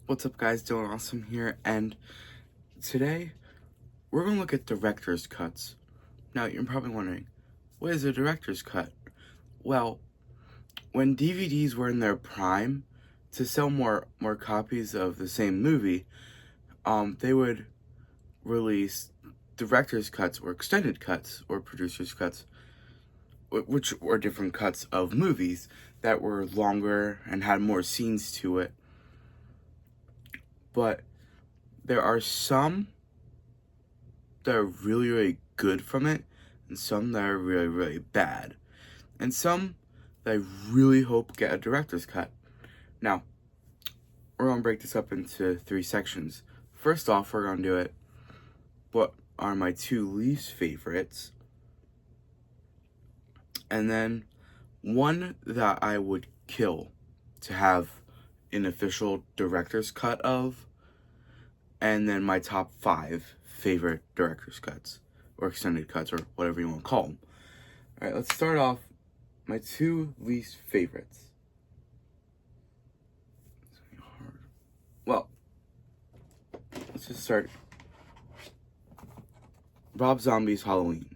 What's up, guys? Dylan Awesome here, and today we're going to look at director's cuts. Now, you're probably wondering, what is a director's cut? Well, when DVDs were in their prime, to sell more copies of the same movie, they would release director's cuts or extended cuts or producer's cuts, which were different cuts of movies that were longer and had more scenes to it. But there are some that are really, really good from it, and some that are really, really bad. And some that I really hope get a director's cut. Now, we're going to break this up into 3 sections. First off, we're going to do it, what are my 2 least favorites. And then one that I would kill to have an official director's cut of. And then my top 5 favorite director's cuts, or extended cuts, or whatever you want to call them. Alright, let's start off my 2 least favorites. It's gonna be hard. Well, let's just start. Rob Zombie's Halloween.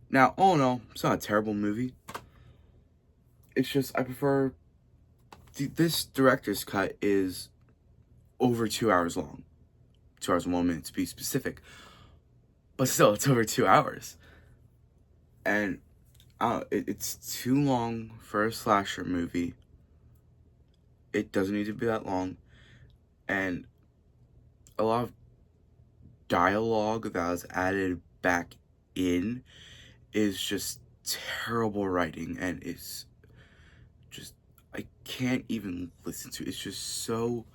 Now, all in all, it's not a terrible movie. It's just, I prefer, this director's cut is over 2 hours long. 2 hours and 1 minute to be specific. But still, it's over 2 hours. And it's too long for a slasher movie. It doesn't need to be that long. And a lot of dialogue that was added back in is just terrible writing. And it's just, I can't even listen to it. It's just so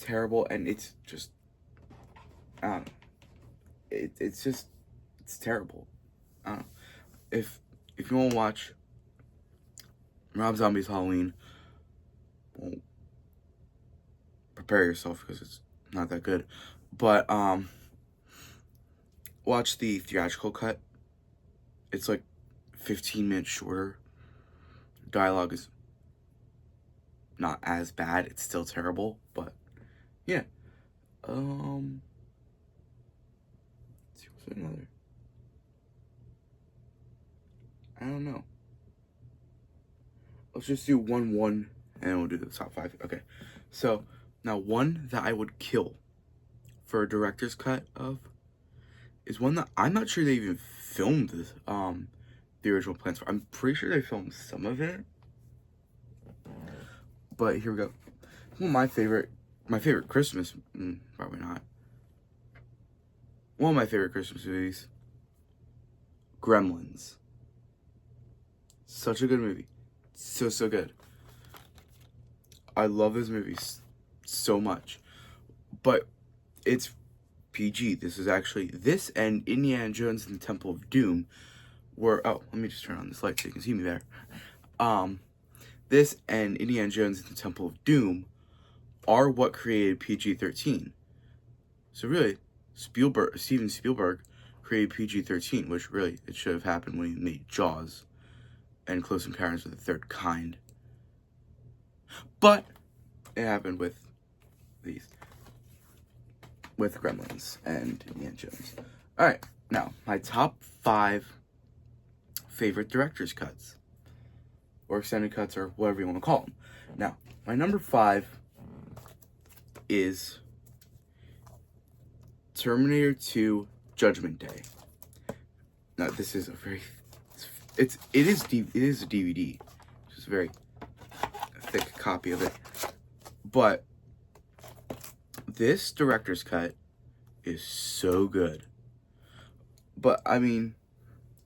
terrible, and it's just, it's terrible. If you want to watch Rob Zombie's Halloween, well, prepare yourself because it's not that good. But watch the theatrical cut. It's like 15 minutes shorter. Dialogue is not as bad. It's still terrible, but yeah. Let's see, what's another? I don't know. Let's just do one, and then we'll do the top 5. Okay. So, now one that I would kill for a director's cut of is one that I'm not sure they even filmed this, the original plans for. I'm pretty sure they filmed some of it. But here we go. One of my favorite Christmas, probably not. One of my favorite Christmas movies, Gremlins. Such a good movie. So good. I love this movie so much. But it's PG. This and Indiana Jones and the Temple of Doom were, let me just turn on this light so you can see me there. This and Indiana Jones and the Temple of Doom are what created PG-13. So really, Steven Spielberg created PG-13, which really, it should have happened when he made Jaws and Close Encounters of the Third Kind. But it happened with Gremlins and Indiana Jones. Alright, now, my top 5 favorite director's cuts, or extended cuts, or whatever you want to call them. Now, my number 5 is Terminator 2 Judgment Day. Now, this is a very, it is a DVD. It's just a very thick copy of it. But this director's cut is so good. But, I mean,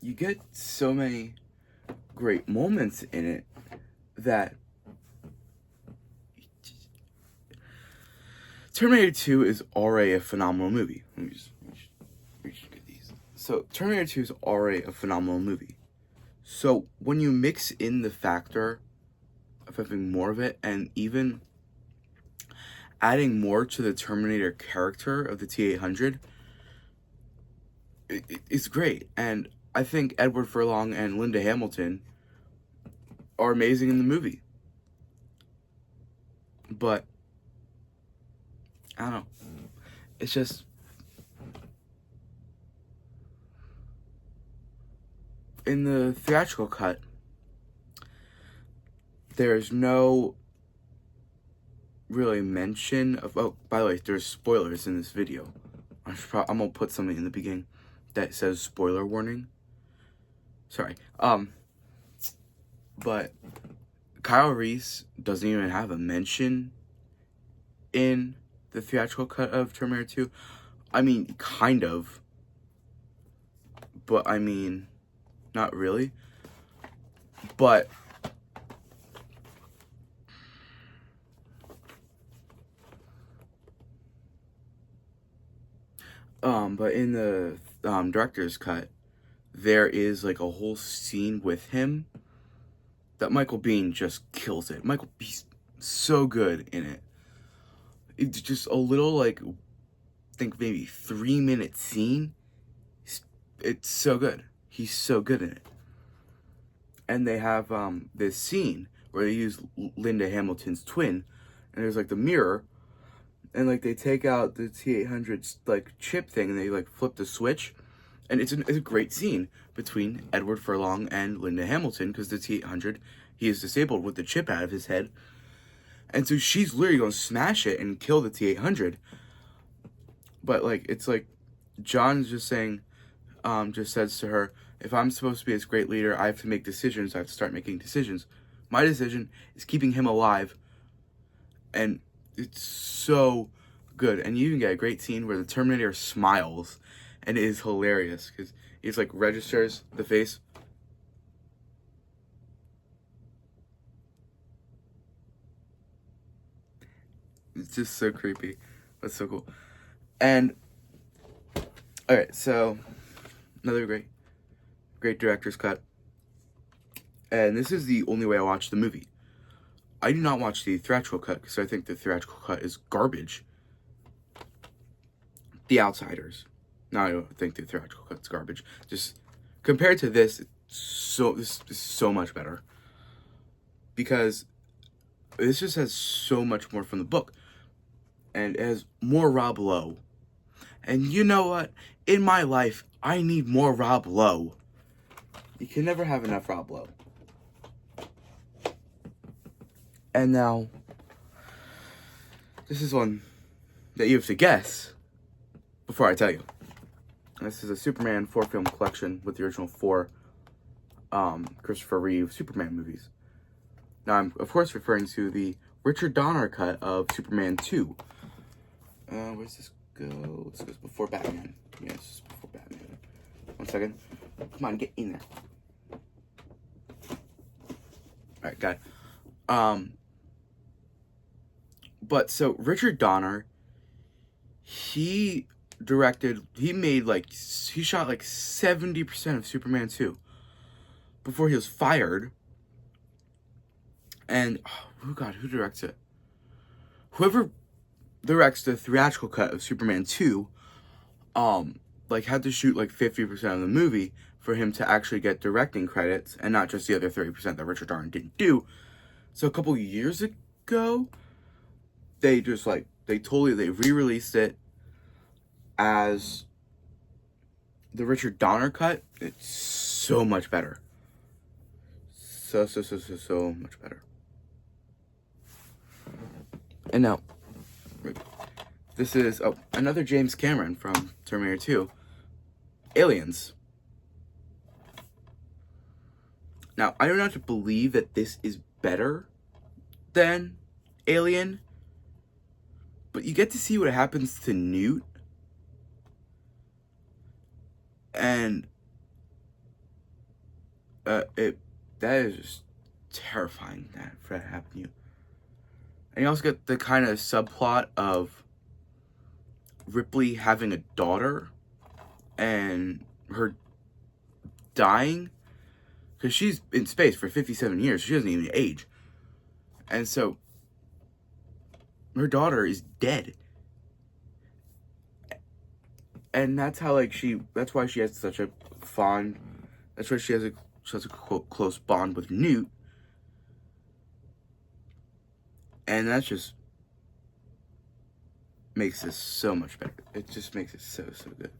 you get so many great moments in it that Terminator 2 is already a phenomenal movie. Let me just get these. So, Terminator 2 is already a phenomenal movie. So, when you mix in the factor of having more of it, and even adding more to the Terminator character of the T-800, it's great. And I think Edward Furlong and Linda Hamilton are amazing in the movie. But I don't know. It's just in the theatrical cut, there's no really mention of. Oh, by the way, there's spoilers in this video. I'm gonna put something in the beginning that says spoiler warning. Sorry. But Kyle Reese doesn't even have a mention in the theatrical cut of Terminator 2. I mean, kind of. But I mean, not really. But in the director's cut, there is like a whole scene with him that Michael Biehn just kills it. Michael Biehn's so good in it. It's just a little, like, I think maybe 3-minute scene. It's so good. He's so good in it. And they have this scene where they use Linda Hamilton's twin, and there's like the mirror, and like they take out the T-800's like chip thing, and they like flip the switch, and it's a great scene between Edward Furlong and Linda Hamilton, because the T-800, he is disabled with the chip out of his head, and so she's literally going to smash it and kill the T-800. But like, it's like John's just saying, just says to her, if I'm supposed to be this great leader, I have to make decisions. I have to start making decisions. My decision is keeping him alive. And it's so good. And you even get a great scene where the Terminator smiles. And it is hilarious. Because he's like registers the face. It's just so creepy. That's so cool. And, alright, so, another great director's cut. And this is the only way I watched the movie. I do not watch the theatrical cut because I think the theatrical cut is garbage. The Outsiders. No, I don't think the theatrical cut's garbage. Just compared to this, this is so much better. Because this just has so much more from the book. And it has more Rob Lowe. And you know what? In my life, I need more Rob Lowe. You can never have enough Rob Lowe. And now, this is one that you have to guess before I tell you. This is a Superman 4-film collection with the original 4 Christopher Reeve Superman movies. Now, I'm, of course, referring to the Richard Donner cut of Superman 2. Where's this go? This goes before Batman. Yes, this is before Batman. 1 second. Come on, get in there. Alright, got it. But so Richard Donner, he shot like 70% of Superman 2 before he was fired. And who directs it? Whoever directs the theatrical cut of Superman 2, like had to shoot like 50% of the movie for him to actually get directing credits and not just the other 30% that Richard Donner didn't do. So a couple years ago, they re-released it as the Richard Donner cut. It's so much better. So much better. And now, this is another James Cameron from Terminator 2, Aliens. Now, I don't have to believe that this is better than Alien, but you get to see what happens to Newt, and that is just terrifying for that to happen to you. And you also get the kind of subplot of Ripley having a daughter and her dying because she's in space for 57 years. She doesn't even age. And so her daughter is dead. And that's how that's why she has such a close bond with Newt. And that's just makes this so much better. It just makes it so good.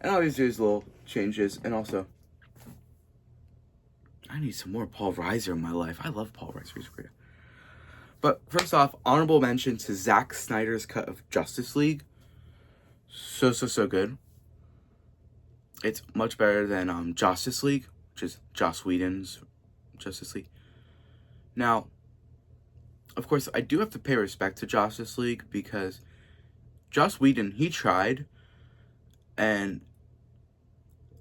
And obviously there's little changes, and also I need some more Paul Reiser in my life. I love Paul Reiser. He's great. But first off, honorable mention to Zack Snyder's cut of Justice League. So good. It's much better than Justice League, which is Joss Whedon's Justice League. Now, of course, I do have to pay respect to Justice League because Joss Whedon, he tried, and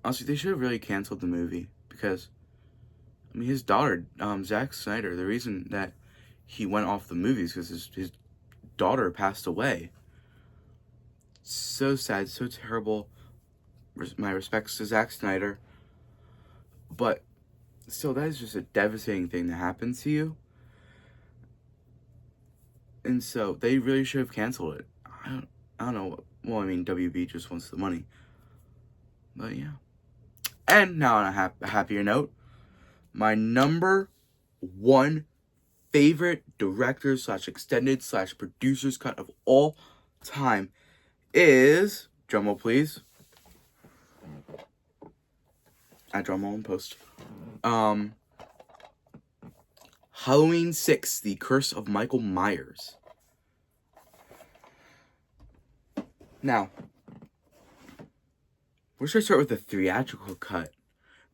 honestly, they should have really canceled the movie because, I mean, his daughter, Zack Snyder, the reason that he went off the movies because his daughter passed away. So sad, so terrible. My respects to Zack Snyder. But still, that is just a devastating thing that happened to you. And so they really should have canceled it. I don't know. Well, I mean, WB just wants the money. But yeah. And now on a happier note, my number one favorite director / extended / producer's cut of all time is, drumroll please, at drumroll in post, Halloween 6, The Curse of Michael Myers. Now, we're going to start with the theatrical cut.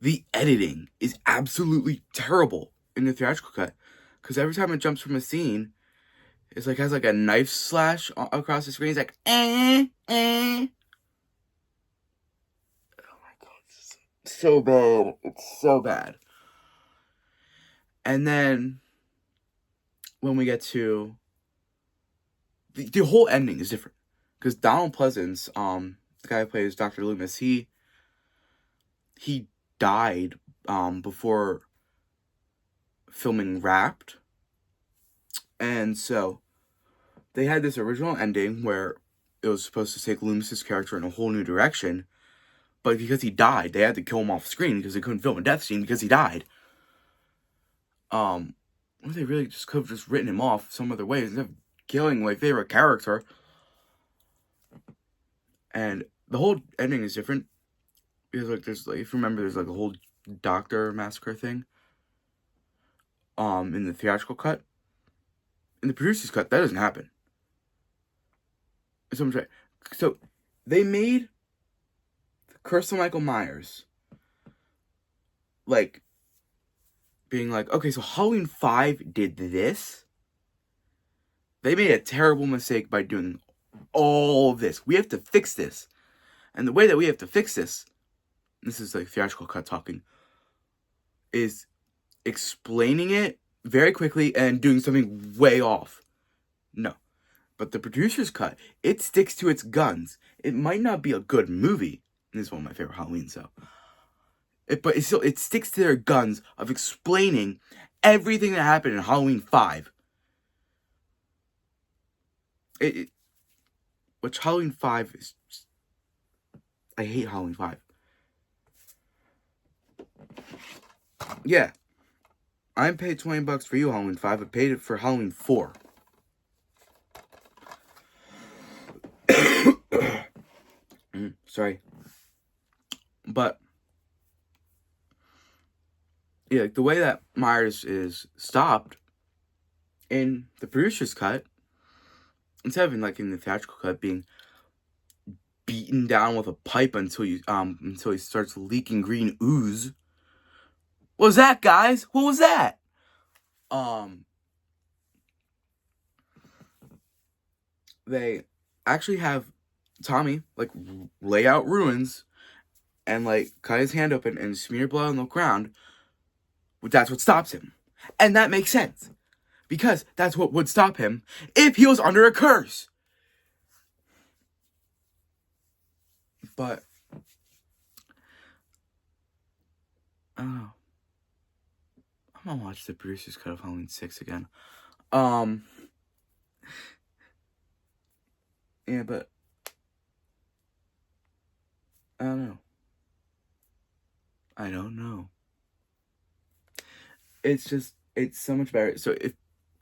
The editing is absolutely terrible in the theatrical cut. Because every time it jumps from a scene, it's like has like a knife slash across the screen. It's like, Oh my god, it's so bad. It's so bad. And then when we get to the whole ending is different. Because Donald Pleasence, the guy who plays Dr. Loomis, he died before filming Wrapped. And so they had this original ending where it was supposed to take Loomis's character in a whole new direction, but because he died, they had to kill him off screen because they couldn't film a death scene because he died. Or they really just could have just written him off some other way instead of killing my favorite character. And the whole ending is different because there's if you remember, there's a whole doctor massacre thing. In the theatrical cut. In the producer's cut, that doesn't happen. So they made The Curse of Michael Myers being okay, so Halloween 5 did this. They made a terrible mistake by doing all this. We have to fix this. And the way that we have to fix this is theatrical cut talking, is explaining it very quickly and doing something way off. No. But the producer's cut, it sticks to its guns. It might not be a good movie. This is one of my favorite Halloweens, so. But it sticks to their guns of explaining everything that happened in Halloween 5. Which Halloween 5 is just, I hate Halloween 5. Yeah. I paid $20 for you, Halloween 5. I paid it for Halloween 4. Sorry. But, yeah, the way that Myers is stopped in the producer's cut, instead of in the theatrical cut being beaten down with a pipe until he starts leaking green ooze. What was that, guys? What was that? They actually have Tommy lay out ruins and cut his hand open and smear blood on the ground. That's what stops him. And that makes sense. Because that's what would stop him if he was under a curse. But I don't know. I'm gonna watch the producer's cut of Halloween 6 again. Yeah, but I don't know. It's so much better. So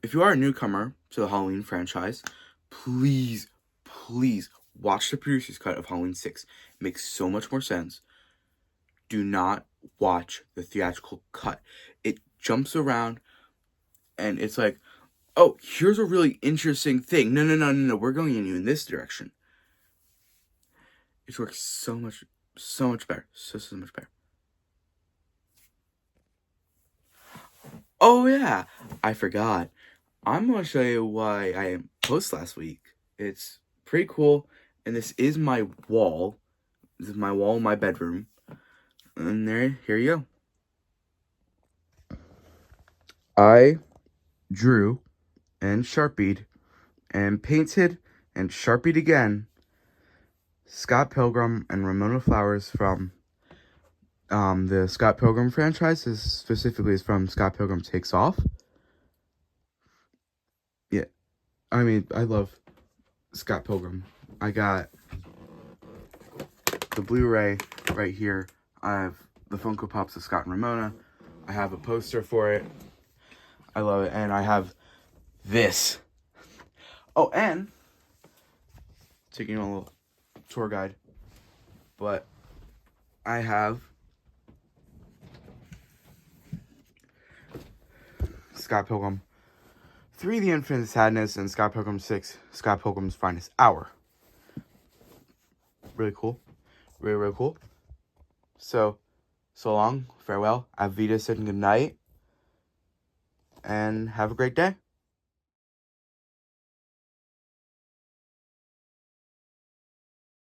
if you are a newcomer to the Halloween franchise, please, please watch the producer's cut of Halloween 6. It makes so much more sense. Do not watch the theatrical cut. It jumps around and it's like, oh, here's a really interesting thing. No. We're going in this direction. It works so much better. So much better. Oh, yeah. I forgot. I'm going to show you why I post last week. It's pretty cool. And this is my wall. This is my wall in my bedroom. And here you go. I drew and Sharpied and painted and Sharpied again Scott Pilgrim and Ramona Flowers from the Scott Pilgrim franchise. This specifically is from Scott Pilgrim Takes Off. Yeah, I mean, I love Scott Pilgrim. I got the Blu-ray right here. I have the Funko Pops of Scott and Ramona. I have a poster for it. I love it. And I have this. Oh, and taking a little tour guide. But I have Scott Pilgrim 3, The Infinite Sadness, and Scott Pilgrim 6, Scott Pilgrim's Finest Hour. Really cool. Really cool. So long, farewell, Avita, and good night, and have a great day.